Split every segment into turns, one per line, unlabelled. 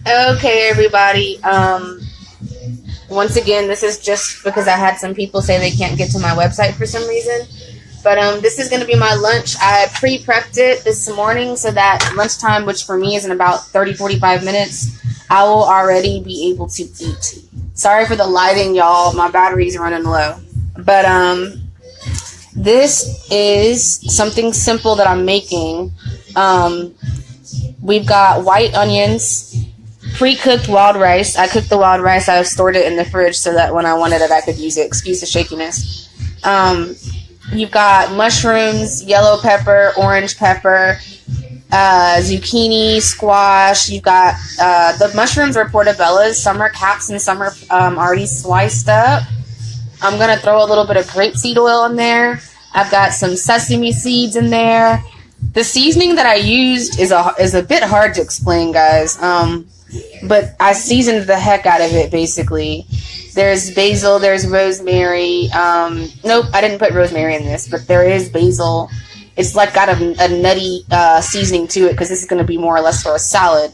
Okay, everybody. Once again, this is just because I had some people say they can't get to my website for some reason. But this is going to be my lunch. I pre-prepped it this morning so that lunchtime, which for me is in about 30-45 minutes, I will already be able to eat. Sorry for the lighting, y'all. My battery's running low. But this is something simple that I'm making. We've got white onions, pre-cooked wild rice. I cooked the wild rice. I stored it in the fridge so that when I wanted it, I could use it. Excuse the shakiness. You've got mushrooms, yellow pepper, orange pepper, zucchini, squash. You've got the mushrooms are portobellas. Some are caps and some are already sliced up. I'm going to throw a little bit of grapeseed oil in there. I've got some sesame seeds in there. The seasoning that I used is a bit hard to explain, guys. But I seasoned the heck out of it, basically. There's basil, there's rosemary. Nope, I didn't put rosemary in this, but there is basil. It's like got a nutty seasoning to it because this is going to be more or less for a salad.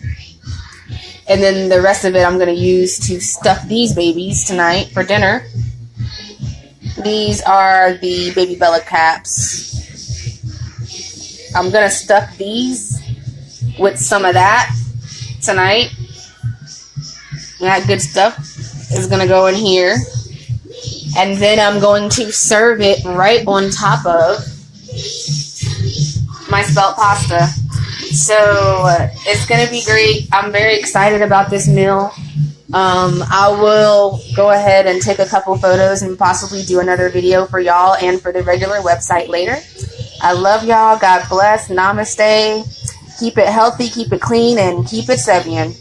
And then the rest of it I'm going to use to stuff these babies tonight for dinner. These are the Baby Bella caps. I'm going to stuff these with some of that tonight. That good stuff is going to go in here. And then I'm going to serve it right on top of my spelt pasta. So it's going to be great. I'm very excited about this meal. I will go ahead and take a couple photos and possibly do another video for y'all and for the regular website later. I love y'all. God bless. Namaste. Keep it healthy, keep it clean, and keep it Sebian.